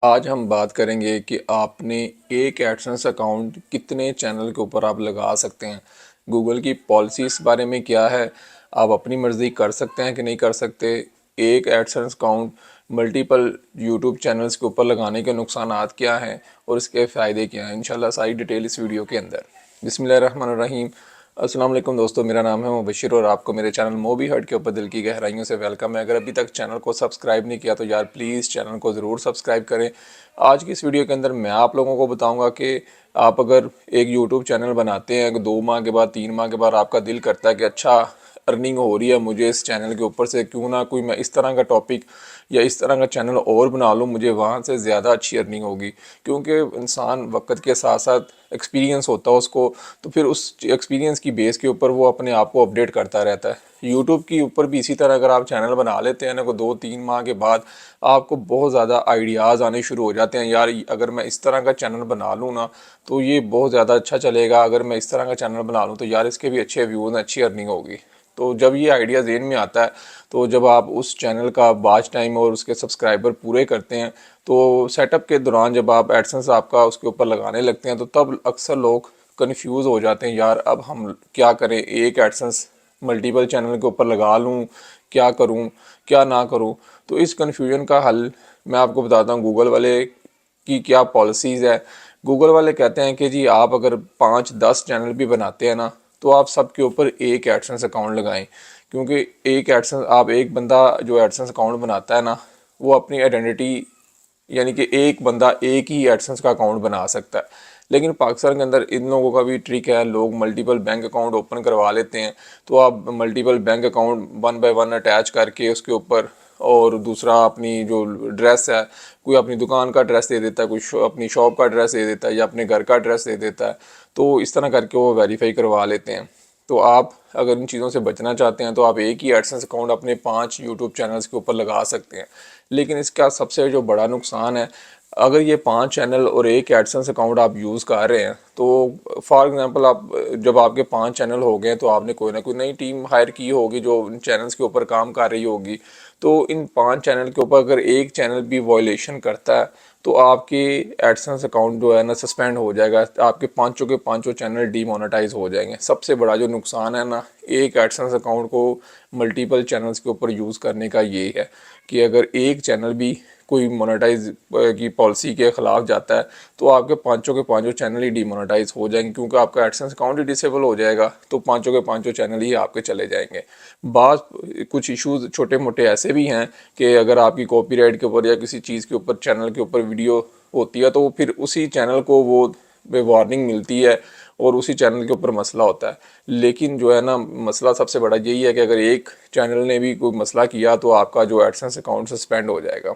आज हम बात करेंगे कि आपने एक एडसेंस अकाउंट कितने चैनल के ऊपर आप लगा सकते हैं। गूगल की पॉलिसी इस बारे में क्या है, आप अपनी मर्ज़ी कर सकते हैं कि नहीं कर सकते। एक AdSense account multiple YouTube channels के ऊपर लगाने के नुकसानात क्या हैं और इसके फ़ायदे क्या हैं, इंशाल्लाह सारी डिटेल इस वीडियो के अंदर। बिस्मिल्लाहिर्रहमानिर्रहीम। अस्सलाम वालेकुम दोस्तों, मेरा नाम है मुबशिर और आपको मेरे चैनल मोबी हट के ऊपर दिल की गहराइयों से वेलकम है। अगर अभी तक चैनल को सब्सक्राइब नहीं किया तो यार प्लीज़ चैनल को ज़रूर सब्सक्राइब करें। आज की इस वीडियो के अंदर मैं आप लोगों को बताऊंगा कि आप अगर एक यूट्यूब चैनल बनाते हैं, 2 माह के बाद 3 माह के बाद आपका दिल करता है कि अच्छा अर्निंग हो रही है मुझे इस चैनल के ऊपर से, क्यों ना कोई मैं इस तरह का टॉपिक या इस तरह का चैनल और बना लूँ, मुझे वहाँ से ज़्यादा अच्छी अर्निंग होगी। क्योंकि इंसान वक्त के साथ साथ एक्सपीरियंस होता है उसको, तो फिर उस एक्सपीरियंस की बेस के ऊपर वो अपने आप को अपडेट करता रहता है। यूट्यूब के ऊपर भी इसी तरह अगर आप चैनल बना लेते हैं ना, को 2-3 माह के बाद आपको बहुत ज़्यादा आइडियाज़ आने शुरू हो जाते हैं। यार अगर मैं इस तरह का चैनल बना लूँ ना तो ये बहुत ज़्यादा अच्छा चलेगा, अगर मैं इस तरह का चैनल बना लूँ तो यार इसके भी अच्छे व्यूज़, अच्छी अर्निंग होगी। तो जब ये आइडिया जेहन में आता है, तो जब आप उस चैनल का वॉच टाइम और उसके सब्सक्राइबर पूरे करते हैं, तो सेटअप के दौरान जब आप एडसेंस आपका उसके ऊपर लगाने लगते हैं, तो तब अक्सर लोग कन्फ्यूज़ हो जाते हैं, यार अब हम क्या करें, एक एडसेंस मल्टीपल चैनल के ऊपर लगा लूँ, क्या करूँ क्या ना करूँ। तो इस कन्फ्यूजन का हल मैं आपको बताता हूँ। गूगल वाले की क्या पॉलिसीज़ है। गूगल वाले कहते हैं कि जी आप अगर 5-10 चैनल भी बनाते हैं ना, तो आप सबके ऊपर एक एडसेंस अकाउंट लगाएं। क्योंकि एक एडसेंस, आप एक बंदा जो एडसेंस अकाउंट बनाता है ना, वो अपनी आइडेंटिटी, यानी कि एक बंदा एक ही एडसेंस का अकाउंट बना सकता है। लेकिन पाकिस्तान के अंदर इन लोगों का भी ट्रिक है, लोग मल्टीपल बैंक अकाउंट ओपन करवा लेते हैं। तो आप multiple bank account 1 by 1 attach करके उसके ऊपर, और दूसरा अपनी जो ड्रेस है, कोई अपनी दुकान का एड्रेस दे देता है, कोई अपनी शॉप का एड्रेस दे देता है या अपने घर का एड्रेस दे देता है। तो इस तरह करके वो वेरीफाई करवा लेते हैं। तो आप अगर इन चीज़ों से बचना चाहते हैं तो आप एक ही एडसेंस अकाउंट अपने 5 यूट्यूब चैनल्स के ऊपर लगा सकते हैं। लेकिन इसका सबसे जो बड़ा नुकसान है, अगर ये 5 चैनल और एक एडसेंस अकाउंट आप यूज़ कर रहे हैं, तो फॉर एग्जांपल आप जब आपके 5 चैनल हो गए तो आपने कोई ना कोई नई टीम हायर की होगी जो इन चैनल्स के ऊपर काम कर रही होगी। तो इन 5 चैनल के ऊपर अगर एक चैनल भी वॉयलेशन करता है, तो आपके एडसेंस अकाउंट जो है ना सस्पेंड हो जाएगा, आपके पांचों के पांचों चैनल डीमोनेटाइज हो जाएंगे। सबसे बड़ा जो नुकसान है ना एक एडसेंस अकाउंट को मल्टीपल चैनल्स के ऊपर यूज़ करने का ये है कि अगर एक चैनल भी कोई मोनेटाइज की पॉलिसी के ख़िलाफ़ जाता है, तो आपके पांचों के पांचों चैनल ही डीमोनेटाइज हो जाएंगे, क्योंकि आपका एडसेंस अकाउंट ही डिसेबल हो जाएगा। तो पांचों के पांचों चैनल ही आपके चले जाएंगे। बात कुछ इश्यूज छोटे मोटे ऐसे भी हैं कि अगर आपकी कॉपीराइट के ऊपर या किसी चीज़ के ऊपर चैनल के ऊपर वीडियो होती है, तो फिर उसी चैनल को वो वार्निंग मिलती है और उसी चैनल के ऊपर मसला होता है। लेकिन जो है ना मसला सबसे बड़ा यही है कि अगर एक चैनल ने भी कोई मसला किया तो आपका जो एडसेंस अकाउंट सस्पेंड हो जाएगा।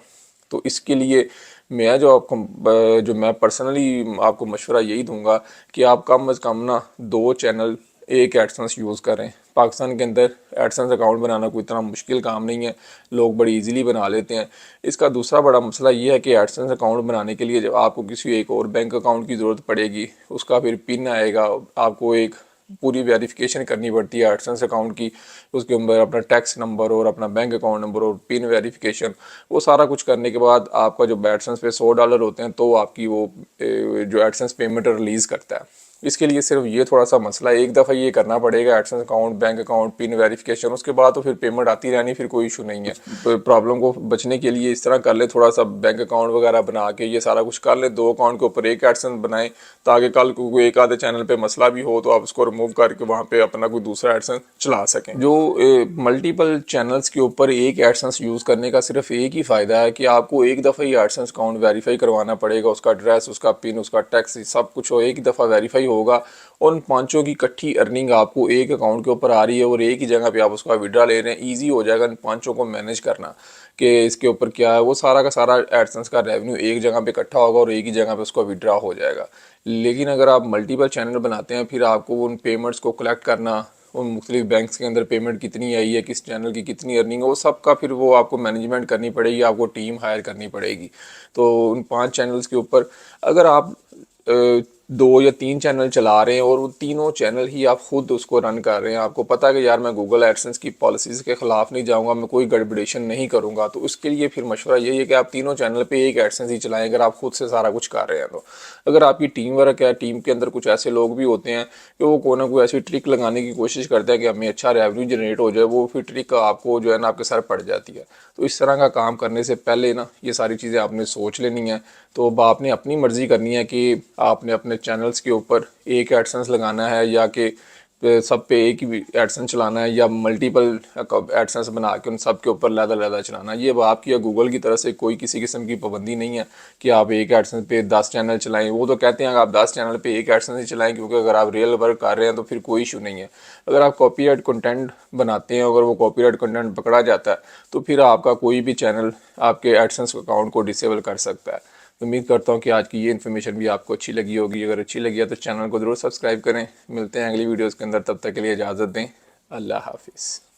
तो इसके लिए मैं पर्सनली आपको मशवरा यही दूंगा कि आप कम अज़ कम ना 2 चैनल एक एडसेंस यूज़ करें। पाकिस्तान के अंदर एडसेंस अकाउंट बनाना कोई इतना मुश्किल काम नहीं है, लोग बड़ी इजीली बना लेते हैं। इसका दूसरा बड़ा मसला ये है कि एडसेंस अकाउंट बनाने के लिए जब आपको किसी एक और बैंक अकाउंट की ज़रूरत पड़ेगी, उसका फिर पिन आएगा, आपको एक पूरी वेरिफिकेशन करनी पड़ती है एडसेंस अकाउंट की। उसके अंदर अपना टैक्स नंबर और अपना बैंक अकाउंट नंबर और पिन वेरिफिकेशन, वो सारा कुछ करने के बाद आपका जो एडसेंस पे $100 होते हैं, तो आपकी वो जो एडसेंस पेमेंट रिलीज़ करता है। इसके लिए सिर्फ ये थोड़ा सा मसला है, एक दफ़ा ये करना पड़ेगा AdSense account, bank account, pin verification, उसके बाद तो फिर पेमेंट आती रहनी, फिर कोई इशू नहीं है। प्रॉब्लम को बचने के लिए इस तरह कर ले, थोड़ा सा बैंक अकाउंट वगैरह बना के ये सारा कुछ कर ले, 2 अकाउंट के ऊपर एक एडसेंस बनाएं, ताकि कल को कोई एक आधे चैनल पे मसला भी हो तो आप उसको रिमूव करके वहाँ पे अपना कोई दूसरा एडसेंस चला सकें। जो मल्टीपल चैनल्स के ऊपर एक एडसेंस यूज़ करने का सिर्फ एक ही फ़ायदा है कि आपको एक दफ़ा ही एडसेंस अकाउंट वेरीफाई करवाना पड़ेगा, उसका एड्रेस, उसका पिन, उसका टैक्स, सब कुछ हो एक दफ़ा वेरीफाई होगा। उन पांचों की इकट्ठी अर्निंग आपको एक अकाउंट के ऊपर आ रही है और एक ही जगह पे आप उसका विड्रा ले रहे हैं। ईजी हो जाएगा इन पांचों को मैनेज करना कि इसके ऊपर क्या है, वो सारा का सारा एडसेंस का रेवेन्यू एक जगह पे इकट्ठा होगा और एक ही जगह पे उसका विड्रा हो जाएगा। लेकिन अगर आप मल्टीपल चैनल बनाते हैं, फिर आपको उन पेमेंट्स को कलेक्ट करना, उन मुख्तलिफ बैंक्स के अंदर पेमेंट कितनी आई है, किस चैनल की कितनी अर्निंग है, वो सब का फिर वो आपको मैनेजमेंट करनी पड़ेगी, आपको टीम हायर करनी पड़ेगी। तो उन 5 चैनल्स के ऊपर अगर आप 2 या 3 चैनल चला रहे हैं और वो तीनों चैनल ही आप खुद उसको रन कर रहे हैं, आपको पता है कि यार मैं गूगल एडसेंस की पॉलिसीज़ के ख़िलाफ़ नहीं जाऊंगा, मैं कोई गड़बड़ेशन नहीं करूंगा, तो उसके लिए फिर मशवरा यही है कि आप तीनों चैनल पे एक एडसेंस ही चलाएं अगर आप खुद से सारा कुछ कर रहे हैं तो। अगर आपकी टीम वर्क है, टीम के अंदर कुछ ऐसे लोग भी होते हैं कि वो कोई ना कोई ऐसी ट्रिक लगाने की कोशिश करते हैं कि हमें अच्छा रेवेन्यू जनरेट हो जाए, वो फिर ट्रिक आपको जो है ना आपके सर पड़ जाती है। तो इस तरह का काम करने से पहले ना ये सारी चीज़ें आपने सोच लेनी है। तो अब आपने अपनी मर्ज़ी करनी है कि आपने अपने चैनल्स के ऊपर एक एडसेंस लगाना है या कि सब पे एक ही एडसेंस चलाना है, या मल्टीपल एडसेंस बना के उन सब के ऊपर लहदा चलाना है। ये अब आपकी या गूगल की तरफ से कोई किसी किस्म की पाबंदी नहीं है कि आप एक एडसेंस पे 10 चैनल चलाएं। वो तो कहते हैं कि आप 10 चैनल पे एक एडसेंस ही चलाएं, क्योंकि अगर आप रियल वर्क कर रहे हैं तो फिर कोई इशू नहीं है। अगर आप कॉपीराइट कंटेंट बनाते हैं, अगर वो कॉपीराइट कंटेंट पकड़ा जाता है तो फिर आपका कोई भी चैनल आपके एडसेंस अकाउंट को डिसेबल कर सकता है। उम्मीद करता हूँ कि आज की ये इन्फॉर्मेशन भी आपको अच्छी लगी होगी। अगर अच्छी लगी है तो चैनल को ज़रूर सब्सक्राइब करें। मिलते हैं अगली वीडियोज़ के अंदर, तब तक के लिए इजाज़त दें। अल्लाह हाफिज़।